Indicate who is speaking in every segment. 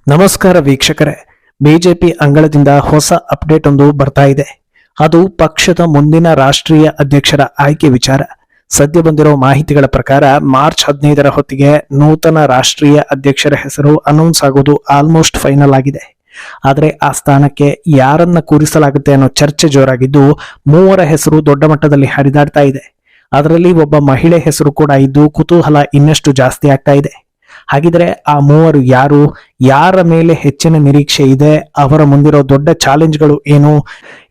Speaker 1: ನಮಸ್ಕಾರ ವೀಕ್ಷಕರೇ, ಬಿಜೆಪಿ ಅಂಗಳದಿಂದ ಹೊಸ ಅಪ್ಡೇಟ್ ಒಂದು ಬರ್ತಾ ಇದೆ. ಅದು ಪಕ್ಷದ ಮುಂದಿನ ರಾಷ್ಟ್ರೀಯ ಅಧ್ಯಕ್ಷರ ಆಯ್ಕೆ ವಿಚಾರ. ಸದ್ಯ ಬಂದಿರೋ ಮಾಹಿತಿಗಳ ಪ್ರಕಾರ ಮಾರ್ಚ್ 15ರ ಹೊತ್ತಿಗೆ ನೂತನ ರಾಷ್ಟ್ರೀಯ ಅಧ್ಯಕ್ಷರ ಹೆಸರು ಅನೌನ್ಸ್ ಆಗೋದು ಆಲ್ಮೋಸ್ಟ್ ಫೈನಲ್ ಆಗಿದೆ. ಆದರೆ ಆ ಸ್ಥಾನಕ್ಕೆ ಯಾರನ್ನ ಕೂರಿಸಲಾಗುತ್ತೆ ಅನ್ನೋ ಚರ್ಚೆ ಜೋರಾಗಿದ್ದು, ಮೂವರ ಹೆಸರು ದೊಡ್ಡ ಮಟ್ಟದಲ್ಲಿ ಹರಿದಾಡ್ತಾ ಇದೆ. ಅದರಲ್ಲಿ ಒಬ್ಬ ಮಹಿಳೆ ಹೆಸರು ಕೂಡ ಇದ್ದು ಕುತೂಹಲ ಇನ್ನಷ್ಟು ಜಾಸ್ತಿ ಆಗ್ತಾ ಇದೆ. ಹಾಗಿದ್ರೆ ಆ ಮೂವರು ಯಾರು, ಯಾರ ಮೇಲೆ ಹೆಚ್ಚಿನ ನಿರೀಕ್ಷೆ ಇದೆ, ಅವರ ಮುಂದಿರೋ ದೊಡ್ಡ ಚಾಲೆಂಜ್ಗಳು ಏನು,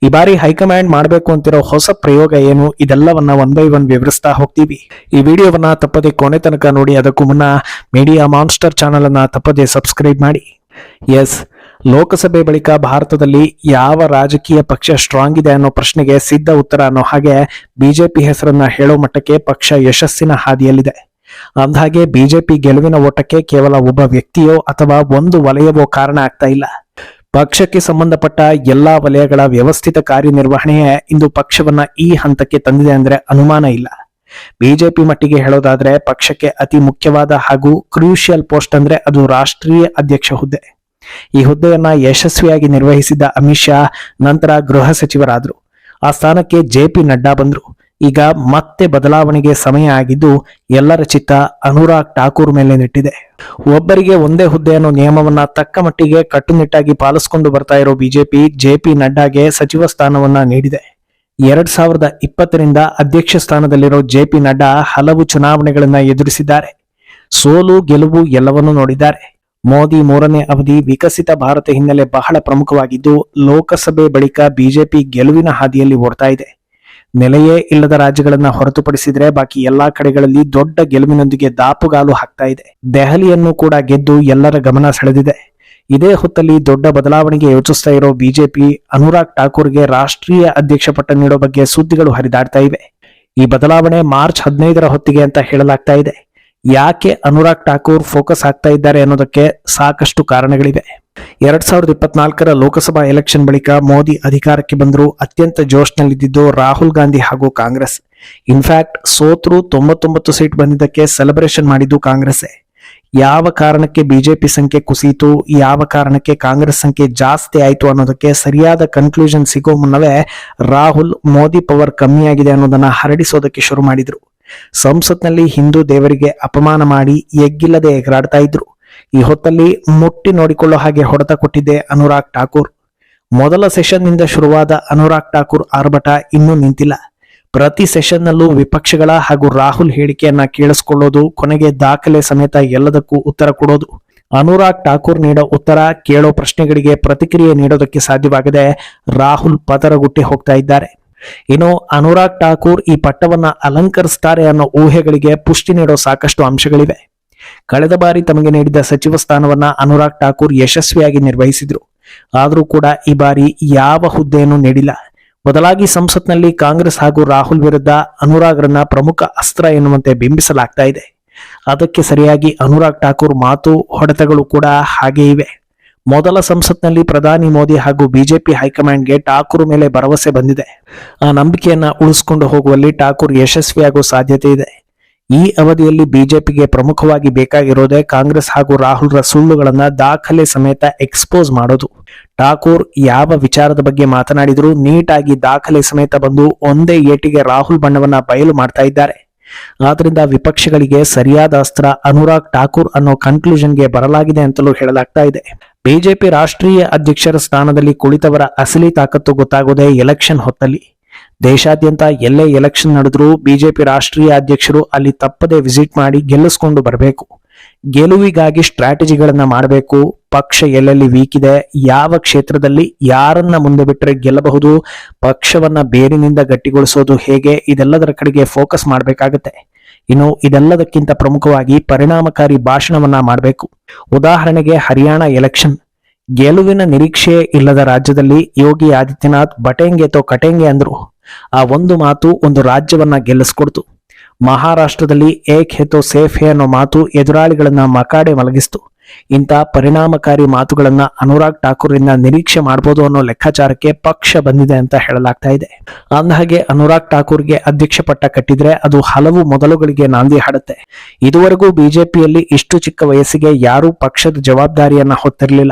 Speaker 1: ಈ ಬಾರಿ ಹೈಕಮಾಂಡ್ ಮಾಡಬೇಕು ಅಂತಿರೋ ಹೊಸ ಪ್ರಯೋಗ ಏನು, ಇದೆಲ್ಲವನ್ನ ಒನ್ ಬೈ ಒನ್ ವಿವರಿಸ್ತಾ ಹೋಗ್ತೀವಿ. ಈ ವಿಡಿಯೋವನ್ನ ತಪ್ಪದೆ ಕೊನೆ ತನಕ ನೋಡಿ. ಅದಕ್ಕೂ ಮುನ್ನ ಮೀಡಿಯಾ ಮಾನ್ಸ್ಟರ್ ಚಾನೆಲ್ ಅನ್ನ ತಪ್ಪದೆ ಸಬ್ಸ್ಕ್ರೈಬ್ ಮಾಡಿ. ಎಸ್, ಲೋಕಸಭೆ ಬಳಿಕ ಭಾರತದಲ್ಲಿ ಯಾವ ರಾಜಕೀಯ ಪಕ್ಷ ಸ್ಟ್ರಾಂಗ್ ಇದೆ ಅನ್ನೋ ಪ್ರಶ್ನೆಗೆ ಸಿದ್ಧ ಉತ್ತರ ಅನ್ನೋ ಹಾಗೆ ಬಿಜೆಪಿ ಹೆಸರನ್ನ ಹೇಳೋ ಮಟ್ಟಕ್ಕೆ ಪಕ್ಷ ಯಶಸ್ಸಿನ ಹಾದಿಯಲ್ಲಿದೆ. ಅಂದಹಾಗೆ ಬಿಜೆಪಿ ಗೆಲುವಿನ ಓಟಕ್ಕೆ ಕೇವಲ ಒಬ್ಬ ವ್ಯಕ್ತಿಯೋ ಅಥವಾ ಒಂದು ವಲಯವೋ ಕಾರಣ ಆಗ್ತಾ ಇಲ್ಲ. ಪಕ್ಷಕ್ಕೆ ಸಂಬಂಧಪಟ್ಟ ಎಲ್ಲಾ ವಲಯಗಳ ವ್ಯವಸ್ಥಿತ ಕಾರ್ಯನಿರ್ವಹಣೆಯೇ ಇಂದು ಪಕ್ಷವನ್ನ ಈ ಹಂತಕ್ಕೆ ತಂದಿದೆ ಅಂದ್ರೆ ಅನುಮಾನ ಇಲ್ಲ. ಬಿಜೆಪಿ ಮಟ್ಟಿಗೆ ಹೇಳೋದಾದ್ರೆ ಪಕ್ಷಕ್ಕೆ ಅತಿ ಮುಖ್ಯವಾದ ಹಾಗೂ ಕ್ರೂಷಿಯಲ್ ಪೋಸ್ಟ್ ಅಂದ್ರೆ ಅದು ರಾಷ್ಟ್ರೀಯ ಅಧ್ಯಕ್ಷ ಹುದ್ದೆ. ಈ ಹುದ್ದೆಯನ್ನ ಯಶಸ್ವಿಯಾಗಿ ನಿರ್ವಹಿಸಿದ್ದ ಅಮಿತ್ ಶಾ ನಂತರ ಗೃಹ ಸಚಿವರಾದ್ರು. ಆ ಸ್ಥಾನಕ್ಕೆ JP ನಡ್ಡಾ ಬಂದ್ರು. ಈಗ ಮತ್ತೆ ಬದಲಾವಣೆಗೆ ಸಮಯ ಆಗಿದ್ದು ಎಲ್ಲರ ಚಿತ್ತ ಅನುರಾಗ್ ಠಾಕೂರ್ ಮೇಲೆ ನೆಟ್ಟಿದೆ. ಒಬ್ಬರಿಗೆ ಒಂದೇ ಹುದ್ದೆ ಅನ್ನೋ ನಿಯಮವನ್ನ ತಕ್ಕ ಮಟ್ಟಿಗೆ ಕಟ್ಟುನಿಟ್ಟಾಗಿ ಪಾಲಿಸಿಕೊಂಡು ಬರ್ತಾ ಇರೋ ಬಿಜೆಪಿ JP ನಡ್ಡಾಗೆ ಸಚಿವ ಸ್ಥಾನವನ್ನ ನೀಡಿದೆ. 2020ರಿಂದ ಅಧ್ಯಕ್ಷ ಸ್ಥಾನದಲ್ಲಿರೋ JP ನಡ್ಡಾ ಹಲವು ಚುನಾವಣೆಗಳನ್ನ ಎದುರಿಸಿದ್ದಾರೆ. ಸೋಲು ಗೆಲುವು ಎಲ್ಲವನ್ನೂ ನೋಡಿದ್ದಾರೆ. ಮೋದಿ 3ನೇ ಅವಧಿ ವಿಕಸಿತ ಭಾರತ ಹಿನ್ನೆಲೆ ಬಹಳ ಪ್ರಮುಖವಾಗಿದ್ದು, ಲೋಕಸಭೆ ಬಳಿಕ ಬಿಜೆಪಿ ಗೆಲುವಿನ ಹಾದಿಯಲ್ಲಿ ಓಡ್ತಾ ಇದೆ. ನೆಲೆಯೇ ಇಲ್ಲದ ರಾಜ್ಯಗಳನ್ನ ಹೊರತುಪಡಿಸಿದ್ರೆ ಬಾಕಿ ಎಲ್ಲಾ ಕಡೆಗಳಲ್ಲಿ ದೊಡ್ಡ ಗೆಲುವಿನೊಂದಿಗೆ ದಾಪುಗಾಲು ಹಾಕ್ತಾ ಇದೆ. ದೆಹಲಿಯನ್ನು ಕೂಡ ಗೆದ್ದು ಎಲ್ಲರ ಗಮನ ಸೆಳೆದಿದೆ. ಇದೇ ಹೊತ್ತಲ್ಲಿ ದೊಡ್ಡ ಬದಲಾವಣೆಗೆ ಯೋಚಿಸ್ತಾ ಇರೋ ಬಿಜೆಪಿ ಅನುರಾಗ್ ಠಾಕೂರ್ಗೆ ರಾಷ್ಟ್ರೀಯ ಅಧ್ಯಕ್ಷ ಪಟ್ಟ ನೀಡೋ ಬಗ್ಗೆ ಸುದ್ದಿಗಳು ಹರಿದಾಡ್ತಾ ಇವೆ. ಈ ಬದಲಾವಣೆ ಮಾರ್ಚ್ 15ರ ಹೊತ್ತಿಗೆ ಅಂತ ಹೇಳಲಾಗ್ತಾ ಇದೆ. ಯಾಕೆ ಅನುರಾಗ್ ಠಾಕೂರ್ ಫೋಕಸ್ ಆಗ್ತಾ ಇದ್ದಾರೆ ಅನ್ನೋದಕ್ಕೆ ಸಾಕಷ್ಟು ಕಾರಣಗಳಿವೆ. 2024ರ ಲೋಕಸಭಾ ಎಲೆಕ್ಷನ್ ಬಳಿಕ ಮೋದಿ ಅಧಿಕಾರಕ್ಕೆ ಬಂದರೂ ಅತ್ಯಂತ ಜೋಶ್ನಲ್ಲಿದ್ದು ರಾಹುಲ್ ಗಾಂಧಿ ಹಾಗೂ ಕಾಂಗ್ರೆಸ್. ಇನ್ಫ್ಯಾಕ್ಟ್ ಸೋತ್ರು 99 ಸೀಟ್ ಬಂದಿದ್ದಕ್ಕೆ ಸೆಲೆಬ್ರೇಷನ್ ಮಾಡಿದ್ದು ಕಾಂಗ್ರೆಸ್ಸೇ. ಯಾವ ಕಾರಣಕ್ಕೆ ಬಿಜೆಪಿ ಸಂಖ್ಯೆ ಕುಸಿಯಿತು, ಯಾವ ಕಾರಣಕ್ಕೆ ಕಾಂಗ್ರೆಸ್ ಸಂಖ್ಯೆ ಜಾಸ್ತಿ ಆಯಿತು ಅನ್ನೋದಕ್ಕೆ ಸರಿಯಾದ ಕನ್ಕ್ಲೂಷನ್ ಸಿಗೋ ಮುನ್ನವೇ ರಾಹುಲ್ ಮೋದಿ ಪವರ್ ಕಮ್ಮಿಯಾಗಿದೆ ಅನ್ನೋದನ್ನ ಹರಡಿಸೋದಕ್ಕೆ ಶುರು ಮಾಡಿದ್ರು. ಸಂಸತ್ನಲ್ಲಿ ಹಿಂದೂ ದೇವರಿಗೆ ಅಪಮಾನ ಮಾಡಿ ಎಗ್ಗಿಲ್ಲದೆ ಎಗರಾಡ್ತಾ ಇದ್ರು. ಈ ಹೊತ್ತಲ್ಲಿ ಮುಟ್ಟಿ ನೋಡಿಕೊಳ್ಳೋ ಹಾಗೆ ಹೊಡೆತ ಕೊಟ್ಟಿದ್ದೆ ಅನುರಾಗ್ ಠಾಕೂರ್. ಮೊದಲ ಸೆಷನ್ ನಿಂದ ಶುರುವಾದ ಅನುರಾಗ್ ಠಾಕೂರ್ ಆರ್ಭಟ ಇನ್ನೂ ನಿಂತಿಲ್ಲ. ಪ್ರತಿ ಸೆಷನ್ನಲ್ಲೂ ವಿಪಕ್ಷಗಳ ಹಾಗೂ ರಾಹುಲ್ ಹೇಳಿಕೆಯನ್ನ ಕೇಳಿಸ್ಕೊಳ್ಳೋದು, ಕೊನೆಗೆ ದಾಖಲೆ ಸಮೇತ ಎಲ್ಲದಕ್ಕೂ ಉತ್ತರ ಕೊಡೋದು. ಅನುರಾಗ್ ಠಾಕೂರ್ ನೀಡೋ ಉತ್ತರ, ಕೇಳೋ ಪ್ರಶ್ನೆಗಳಿಗೆ ಪ್ರತಿಕ್ರಿಯೆ ನೀಡೋದಕ್ಕೆ ಸಾಧ್ಯವಾಗದೆ ರಾಹುಲ್ ಪತರಗುಟ್ಟಿ ಹೋಗ್ತಾ ಇದ್ದಾರೆ. ಇನ್ನು ಅನುರಾಗ್ ಠಾಕೂರ್ ಈ ಪಟ್ಟವನ್ನ ಅಲಂಕರಿಸ್ತಾರೆ ಅನ್ನೋ ಊಹೆಗಳಿಗೆ ಪುಷ್ಟಿ ನೀಡೋ ಸಾಕಷ್ಟು ಅಂಶಗಳಿವೆ. ಕಳೆದ ಬಾರಿ ತಮಗೆ ನೀಡಿದ ಸಚಿವ ಸ್ಥಾನವನ್ನ ಅನುರಾಗ್ ಠಾಕೂರ್ ಯಶಸ್ವಿಯಾಗಿ ನಿರ್ವಹಿಸಿದ್ರು. ಆದರೂ ಕೂಡ ಈ ಬಾರಿ ಯಾವ ಹುದ್ದೆಯನ್ನು ನೀಡಿಲ್ಲ. ಬದಲಾಗಿ ಸಂಸತ್ನಲ್ಲಿ ಕಾಂಗ್ರೆಸ್ ಹಾಗೂ ರಾಹುಲ್ ವಿರುದ್ಧ ಅನುರಾಗ್ರನ್ನ ಪ್ರಮುಖ ಅಸ್ತ್ರ ಎನ್ನುವಂತೆ ಬಿಂಬಿಸಲಾಗ್ತಾ ಇದೆ. ಅದಕ್ಕೆ ಸರಿಯಾಗಿ ಅನುರಾಗ್ ಠಾಕೂರ್ ಮಾತು, ಹೊಡೆತಗಳು ಕೂಡ ಹಾಗೇ ಇವೆ. ಮೊದಲ ಸಂಸತ್ನಲ್ಲಿ ಪ್ರಧಾನಿ ಮೋದಿ ಹಾಗೂ ಬಿಜೆಪಿ ಹೈಕಮಾಂಡ್ಗೆ ಠಾಕೂರ್ ಮೇಲೆ ಭರವಸೆ ಬಂದಿದೆ. ಆ ನಂಬಿಕೆಯನ್ನ ಉಳಿಸಿಕೊಂಡು ಹೋಗುವಲ್ಲಿ ಠಾಕೂರ್ ಯಶಸ್ವಿಯಾಗುವ ಸಾಧ್ಯತೆ ಇದೆ. ಈ ಅವಧಿಯಲ್ಲಿ ಬಿಜೆಪಿಗೆ ಪ್ರಮುಖವಾಗಿ ಬೇಕಾಗಿರೋದೇ ಕಾಂಗ್ರೆಸ್ ಹಾಗೂ ರಾಹುಲ್ರ ಸುಳ್ಳುಗಳನ್ನ ದಾಖಲೆ ಸಮೇತ ಎಕ್ಸ್ಪೋಸ್ ಮಾಡೋದು. ಠಾಕೂರ್ ಯಾವ ವಿಚಾರದ ಬಗ್ಗೆ ಮಾತನಾಡಿದ್ರು ನೀಟಾಗಿ ದಾಖಲೆ ಸಮೇತ ಬಂದು ಒಂದೇ ಏಟಿಗೆ ರಾಹುಲ್ ಬಣ್ಣವನ್ನ ಬಯಲು ಮಾಡ್ತಾ ಇದ್ದಾರೆ. ಆದ್ರಿಂದ ವಿಪಕ್ಷಗಳಿಗೆ ಸರಿಯಾದ ಅಸ್ತ್ರ ಅನುರಾಗ್ ಠಾಕೂರ್ ಅನ್ನೋ ಕನ್ಕ್ಲೂಷನ್ಗೆ ಬರಲಾಗಿದೆ ಅಂತಲೂ ಹೇಳಲಾಗ್ತಾ ಇದೆ. ಬಿಜೆಪಿ ರಾಷ್ಟ್ರೀಯ ಅಧ್ಯಕ್ಷರ ಸ್ಥಾನದಲ್ಲಿ ಕುಳಿತವರ ಅಸಲಿ ತಾಕತ್ತು ಗೊತ್ತಾಗೋದೇ ಎಲೆಕ್ಷನ್ ಹೊತ್ತಲ್ಲಿ. ದೇಶಾದ್ಯಂತ ಎಲ್ಲೇ ಎಲೆಕ್ಷನ್ ನಡೆದ್ರೂ ಬಿಜೆಪಿ ರಾಷ್ಟ್ರೀಯ ಅಧ್ಯಕ್ಷರು ಅಲ್ಲಿ ತಪ್ಪದೆ ವಿಸಿಟ್ ಮಾಡಿ ಗೆಲ್ಲಿಸ್ಕೊಂಡು ಬರಬೇಕು. ಗೆಲುವಿಗಾಗಿ ಸ್ಟ್ರಾಟಜಿಗಳನ್ನ ಮಾಡಬೇಕು. ಪಕ್ಷ ಎಲ್ಲೆಲ್ಲಿ ವೀಕ್ ಇದೆ, ಯಾವ ಕ್ಷೇತ್ರದಲ್ಲಿ ಯಾರನ್ನ ಮುಂದೆ ಬಿಟ್ಟರೆ ಗೆಲ್ಲಬಹುದು, ಪಕ್ಷವನ್ನ ಬೇರಿನಿಂದ ಗಟ್ಟಿಗೊಳಿಸೋದು ಹೇಗೆ, ಇದೆಲ್ಲದರ ಕಡೆಗೆ ಫೋಕಸ್ ಮಾಡಬೇಕಾಗತ್ತೆ. ಇನ್ನು ಇದೆಲ್ಲದಕ್ಕಿಂತ ಪ್ರಮುಖವಾಗಿ ಪರಿಣಾಮಕಾರಿ ಭಾಷಣವನ್ನ ಮಾಡಬೇಕು. ಉದಾಹರಣೆಗೆ ಹರಿಯಾಣ ಎಲೆಕ್ಷನ್. ಗೆಲುವಿನ ನಿರೀಕ್ಷೆ ಇಲ್ಲದ ರಾಜ್ಯದಲ್ಲಿ ಯೋಗಿ ಆದಿತ್ಯನಾಥ್ ಬಟೇಂಗೆ ತೋ ಕಟೇಂಗೆ ಅಂದ್ರು. ಆ ಒಂದು ಮಾತು ಒಂದು ರಾಜ್ಯವನ್ನ ಗೆಲ್ಲಿಸ್ಕೊಡ್ತು. ಮಹಾರಾಷ್ಟ್ರದಲ್ಲಿ ಏಕ್ ಹೇ ತೋ ಸೇಫ್ ಹೇ ಅನ್ನೋ ಮಾತು ಎದುರಾಳಿಗಳನ್ನ ಮಕಾಡೆ ಮಲಗಿಸ್ತು. ಇಂಥ ಪರಿಣಾಮಕಾರಿ ಮಾತುಗಳನ್ನ ಅನುರಾಗ್ ಠಾಕೂರ್ ಇಂದ ನಿರೀಕ್ಷೆ ಮಾಡಬಹುದು ಅನ್ನೋ ಲೆಕ್ಕಾಚಾರಕ್ಕೆ ಪಕ್ಷ ಬಂದಿದೆ ಅಂತ ಹೇಳಲಾಗ್ತಾ ಇದೆ. ಅಂದಹಾಗೆ ಅನುರಾಗ್ ಠಾಕೂರ್ಗೆ ಅಧ್ಯಕ್ಷ ಪಟ್ಟ ಕಟ್ಟಿದ್ರೆ ಅದು ಹಲವು ಮೊದಲುಗಳಿಗೆ ನಾಂದಿ ಹಾಡುತ್ತೆ. ಇದುವರೆಗೂ ಬಿಜೆಪಿಯಲ್ಲಿ ಇಷ್ಟು ಚಿಕ್ಕ ವಯಸ್ಸಿಗೆ ಯಾರೂ ಪಕ್ಷದ ಜವಾಬ್ದಾರಿಯನ್ನ ಹೊತ್ತಿರಲಿಲ್ಲ.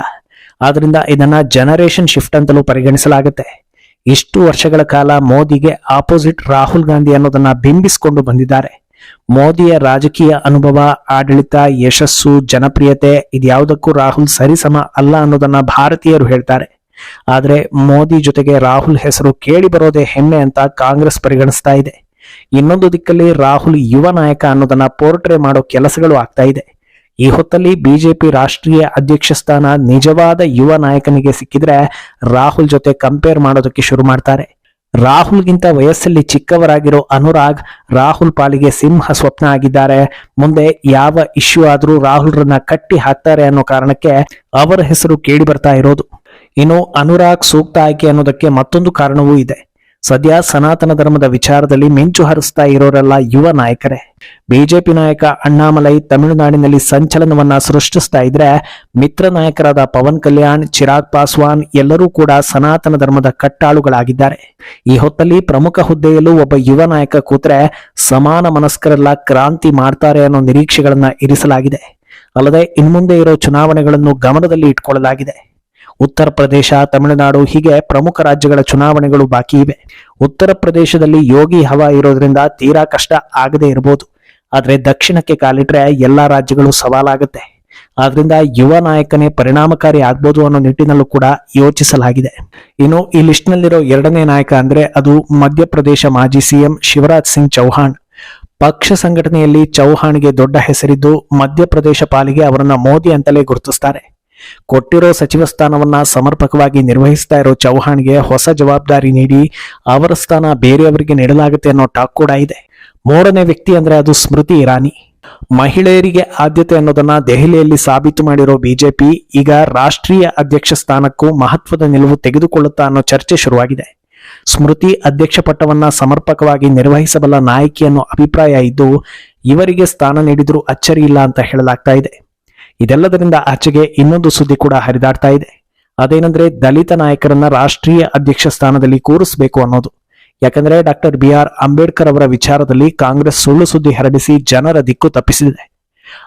Speaker 1: ಆದ್ರಿಂದ ಇದನ್ನ ಜನರೇಷನ್ ಶಿಫ್ಟ್ ಅಂತಲೂ ಪರಿಗಣಿಸಲಾಗುತ್ತೆ. ಇಷ್ಟು ವರ್ಷಗಳ ಕಾಲ ಮೋದಿಗೆ ಆಪೋಸಿಟ್ ರಾಹುಲ್ ಗಾಂಧಿ ಅನ್ನೋದನ್ನ ಬಿಂಬಿಸಿಕೊಂಡು ಬಂದಿದ್ದಾರೆ. ಮೋದಿಯ ರಾಜಕೀಯ ಅನುಭವ, ಆಡಳಿತ, ಯಶಸ್ಸು, ಜನಪ್ರಿಯತೆ ಇದ್ಯಾವುದಕ್ಕೂ ರಾಹುಲ್ ಸರಿಸಮ ಅಲ್ಲ ಅನ್ನೋದನ್ನ ಭಾರತೀಯರು ಹೇಳ್ತಾರೆ. ಆದ್ರೆ ಮೋದಿ ಜೊತೆಗೆ ರಾಹುಲ್ ಹೆಸರು ಕೇಳಿ ಬರೋದೇ ಹೆಮ್ಮೆ ಅಂತ ಕಾಂಗ್ರೆಸ್ ಪರಿಗಣಿಸ್ತಾ ಇದೆ. ಇನ್ನೊಂದು ದಿಕ್ಕಲ್ಲಿ ರಾಹುಲ್ ಯುವ ನಾಯಕ ಅನ್ನೋದನ್ನ ಪೋರ್ಟ್ರೇ ಮಾಡೋ ಕೆಲಸಗಳು ಆಗ್ತಾ ಇದೆ. ಈ ಹೊತ್ತಲ್ಲಿ ಬಿಜೆಪಿ ರಾಷ್ಟ್ರೀಯ ಅಧ್ಯಕ್ಷ ಸ್ಥಾನ ನಿಜವಾದ ಯುವ ನಾಯಕನಿಗೆ ಸಿಕ್ಕಿದ್ರೆ ರಾಹುಲ್ ಜೊತೆ ಕಂಪೇರ್ ಮಾಡೋದಕ್ಕೆ ಶುರು ಮಾಡ್ತಾರೆ. ರಾಹುಲ್ಗಿಂತ ವಯಸ್ಸಲ್ಲಿ ಚಿಕ್ಕವರಾಗಿರೋ ಅನುರಾಗ್ ರಾಹುಲ್ ಪಾಲಿಗೆ ಸಿಂಹ ಸ್ವಪ್ನ ಆಗಿದ್ದಾರೆ. ಮುಂದೆ ಯಾವ ಇಶ್ಯೂ ಆದ್ರೂ ರಾಹುಲ್ರನ್ನ ಕಟ್ಟಿ ಹಾಕ್ತಾರೆ ಅನ್ನೋ ಕಾರಣಕ್ಕೆ ಅವರ ಹೆಸರು ಕೇಳಿ ಬರ್ತಾ ಇರೋದು. ಇನ್ನು ಅನುರಾಗ್ ಸೂಕ್ತ ಆಯ್ಕೆ ಅನ್ನೋದಕ್ಕೆ ಮತ್ತೊಂದು ಕಾರಣವೂ ಇದೆ. ಸದ್ಯ ಸನಾತನ ಧರ್ಮದ ವಿಚಾರದಲ್ಲಿ ಮಿಂಚು ಹರಿಸ್ತಾ ಇರೋರೆಲ್ಲ ಯುವ ನಾಯಕರೇ. ಬಿಜೆಪಿ ನಾಯಕ ಅಣ್ಣಾಮಲೈ ತಮಿಳುನಾಡಿನಲ್ಲಿ ಸಂಚಲನವನ್ನ ಸೃಷ್ಟಿಸ್ತಾ ಇದ್ರೆ, ಮಿತ್ರ ನಾಯಕರಾದ ಪವನ್ ಕಲ್ಯಾಣ್, ಚಿರಾಗ್ ಪಾಸ್ವಾನ್ ಎಲ್ಲರೂ ಕೂಡ ಸನಾತನ ಧರ್ಮದ ಕಟ್ಟಾಳುಗಳಾಗಿದ್ದಾರೆ. ಈ ಹೊತ್ತಲ್ಲಿ ಪ್ರಮುಖ ಹುದ್ದೆಯಲ್ಲೂ ಒಬ್ಬ ಯುವ ನಾಯಕ ಕೂತ್ರೆ ಸಮಾನ ಮನಸ್ಕರೆಲ್ಲ ಕ್ರಾಂತಿ ಮಾಡ್ತಾರೆ ಅನ್ನೋ ನಿರೀಕ್ಷೆಗಳನ್ನ ಇರಿಸಲಾಗಿದೆ. ಅಲ್ಲದೆ ಇನ್ಮುಂದೆ ಇರೋ ಚುನಾವಣೆಗಳನ್ನು ಗಮನದಲ್ಲಿ ಇಟ್ಕೊಳ್ಳಲಾಗಿದೆ. ಉತ್ತರ ಪ್ರದೇಶ, ತಮಿಳುನಾಡು ಹೀಗೆ ಪ್ರಮುಖ ರಾಜ್ಯಗಳ ಚುನಾವಣೆಗಳು ಬಾಕಿ ಇವೆ. ಉತ್ತರ ಪ್ರದೇಶದಲ್ಲಿ ಯೋಗಿ ಹವಾ ಇರೋದ್ರಿಂದ ತೀರಾ ಕಷ್ಟ ಆಗದೆ ಇರಬಹುದು. ಆದ್ರೆ ದಕ್ಷಿಣಕ್ಕೆ ಕಾಲಿಟ್ರೆ ಎಲ್ಲಾ ರಾಜ್ಯಗಳು ಸವಾಲಾಗುತ್ತೆ. ಆದ್ರಿಂದ ಯುವ ನಾಯಕನೇ ಪರಿಣಾಮಕಾರಿ ಆಗ್ಬೋದು ಅನ್ನೋ ನಿಟ್ಟಿನಲ್ಲೂ ಕೂಡ ಯೋಚಿಸಲಾಗಿದೆ. ಇನ್ನು ಈ ಲಿಸ್ಟ್ ನಲ್ಲಿರೋ ಎರಡನೇ ನಾಯಕ ಅಂದ್ರೆ ಅದು ಮಧ್ಯಪ್ರದೇಶ ಮಾಜಿ ಸಿಎಂ ಶಿವರಾಜ್ ಸಿಂಗ್ ಚೌಹಾಣ್. ಪಕ್ಷ ಸಂಘಟನೆಯಲ್ಲಿ ಚೌಹಾಣ್ಗೆ ದೊಡ್ಡ ಹೆಸರಿದ್ದು ಮಧ್ಯಪ್ರದೇಶ ಪಾಲಿಗೆ ಅವರನ್ನ ಮೋದಿ ಅಂತಲೇ ಗುರುತಿಸ್ತಾರೆ. ಕೊಟ್ಟಿರೋ ಸಚಿವ ಸ್ಥಾನವನ್ನ ಸಮರ್ಪಕವಾಗಿ ನಿರ್ವಹಿಸ್ತಾ ಇರೋ ಚೌಹಾಣ್ಗೆ ಹೊಸ ಜವಾಬ್ದಾರಿ ನೀಡಿ ಅವರ ಸ್ಥಾನ ಬೇರೆಯವರಿಗೆ ನೀಡಲಾಗುತ್ತೆ ಅನ್ನೋ ಟಾಕ್ ಕೂಡ ಇದೆ. ಮೂರನೇ ವ್ಯಕ್ತಿ ಅಂದ್ರೆ ಅದು ಸ್ಮೃತಿ ಇರಾನಿ. ಮಹಿಳೆಯರಿಗೆ ಆದ್ಯತೆ ಅನ್ನೋದನ್ನ ದೆಹಲಿಯಲ್ಲಿ ಸಾಬೀತು ಮಾಡಿರೋ ಬಿಜೆಪಿ ಈಗ ರಾಷ್ಟ್ರೀಯ ಅಧ್ಯಕ್ಷ ಸ್ಥಾನಕ್ಕೂ ಮಹತ್ವದ ನಿಲುವು ತೆಗೆದುಕೊಳ್ಳುತ್ತಾ ಅನ್ನೋ ಚರ್ಚೆ ಶುರುವಾಗಿದೆ. ಸ್ಮೃತಿ ಅಧ್ಯಕ್ಷ ಪಟ್ಟವನ್ನ ಸಮರ್ಪಕವಾಗಿ ನಿರ್ವಹಿಸಬಲ್ಲ ನಾಯಕಿ ಅನ್ನೋ ಅಭಿಪ್ರಾಯ ಇದ್ದು, ಇವರಿಗೆ ಸ್ಥಾನ ನೀಡಿದ್ರೂ ಅಚ್ಚರಿ ಇಲ್ಲ ಅಂತ ಹೇಳಲಾಗ್ತಾ ಇದೆ. ಇದೆಲ್ಲದರಿಂದ ಆಚೆಗೆ ಇನ್ನೊಂದು ಸುದ್ದಿ ಕೂಡ ಹರಿದಾಡ್ತಾ ಇದೆ. ಅದೇನಂದ್ರೆ ದಲಿತ ನಾಯಕರನ್ನ ರಾಷ್ಟ್ರೀಯ ಅಧ್ಯಕ್ಷ ಸ್ಥಾನದಲ್ಲಿ ಕೂರಿಸಬೇಕು ಅನ್ನೋದು. ಯಾಕಂದ್ರೆ ಡಾಕ್ಟರ್ BR ಅಂಬೇಡ್ಕರ್ ಅವರ ವಿಚಾರದಲ್ಲಿ ಕಾಂಗ್ರೆಸ್ ಸುಳ್ಳು ಸುದ್ದಿ ಹರಡಿಸಿ ಜನರ ದಿಕ್ಕು ತಪ್ಪಿಸಿದೆ.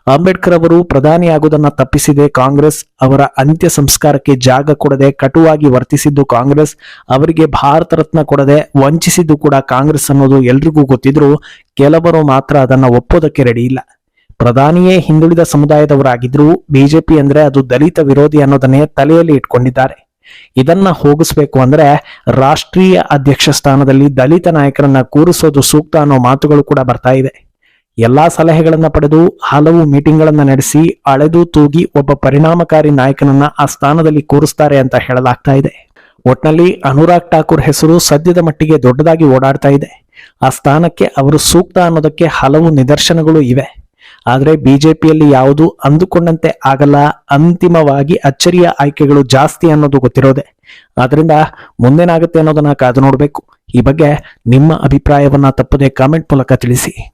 Speaker 1: ಅಂಬೇಡ್ಕರ್ ಅವರು ಪ್ರಧಾನಿಯಾಗುವುದನ್ನ ತಪ್ಪಿಸಿದೆ ಕಾಂಗ್ರೆಸ್. ಅವರ ಅಂತ್ಯ ಸಂಸ್ಕಾರಕ್ಕೆ ಜಾಗ ಕೊಡದೆ ಕಟುವಾಗಿ ವರ್ತಿಸಿದ್ದು ಕಾಂಗ್ರೆಸ್. ಅವರಿಗೆ ಭಾರತ ರತ್ನ ಕೊಡದೆ ವಂಚಿಸಿದ್ದು ಕೂಡ ಕಾಂಗ್ರೆಸ್ ಅನ್ನೋದು ಎಲ್ರಿಗೂ ಗೊತ್ತಿದ್ರು ಕೆಲವರು ಮಾತ್ರ ಅದನ್ನ ಒಪ್ಪೋದಕ್ಕೆ ರೆಡಿ ಇಲ್ಲ. ಪ್ರಧಾನಿಯೇ ಹಿಂದುಳಿದ ಸಮುದಾಯದವರಾಗಿದ್ರು ಬಿಜೆಪಿ ಅಂದ್ರೆ ಅದು ದಲಿತ ವಿರೋಧಿ ಅನ್ನೋದನ್ನೇ ತಲೆಯಲ್ಲಿ ಇಟ್ಕೊಂಡಿದ್ದಾರೆ. ಇದನ್ನ ಹೋಗಿಸ್ಬೇಕು ಅಂದ್ರೆ ರಾಷ್ಟ್ರೀಯ ಅಧ್ಯಕ್ಷ ಸ್ಥಾನದಲ್ಲಿ ದಲಿತ ನಾಯಕರನ್ನ ಕೂರಿಸೋದು ಸೂಕ್ತ ಅನ್ನೋ ಮಾತುಗಳು ಕೂಡ ಬರ್ತಾ ಇವೆ. ಎಲ್ಲಾ ಸಲಹೆಗಳನ್ನ ಪಡೆದು ಹಲವು ಮೀಟಿಂಗ್ಗಳನ್ನ ನಡೆಸಿ ಅಳೆದು ತೂಗಿ ಒಬ್ಬ ಪರಿಣಾಮಕಾರಿ ನಾಯಕನನ್ನ ಆ ಸ್ಥಾನದಲ್ಲಿ ಕೂರಿಸ್ತಾರೆ ಅಂತ ಹೇಳಲಾಗ್ತಾ ಇದೆ. ಒಟ್ನಲ್ಲಿ ಅನುರಾಗ್ ಠಾಕೂರ್ ಹೆಸರು ಸದ್ಯದ ಮಟ್ಟಿಗೆ ದೊಡ್ಡದಾಗಿ ಓಡಾಡ್ತಾ ಇದೆ. ಆ ಸ್ಥಾನಕ್ಕೆ ಅವರು ಸೂಕ್ತ ಅನ್ನೋದಕ್ಕೆ ಹಲವು ನಿದರ್ಶನಗಳು ಇವೆ. ಆದ್ರೆ ಬಿಜೆಪಿಯಲ್ಲಿ ಯಾವುದು ಅಂದುಕೊಂಡಂತೆ ಆಗಲ್ಲ. ಅಂತಿಮವಾಗಿ ಅಚ್ಚರಿಯ ಆಯ್ಕೆಗಳು ಜಾಸ್ತಿ ಅನ್ನೋದು ಗೊತ್ತಿರೋದೆ. ಆದ್ರಿಂದ ಮುಂದೇನಾಗುತ್ತೆ ಅನ್ನೋದನ್ನ ಕಾದು ನೋಡ್ಬೇಕು. ಈ ಬಗ್ಗೆ ನಿಮ್ಮ ಅಭಿಪ್ರಾಯವನ್ನ ತಪ್ಪದೆ ಕಾಮೆಂಟ್ ಮೂಲಕ ತಿಳಿಸಿ.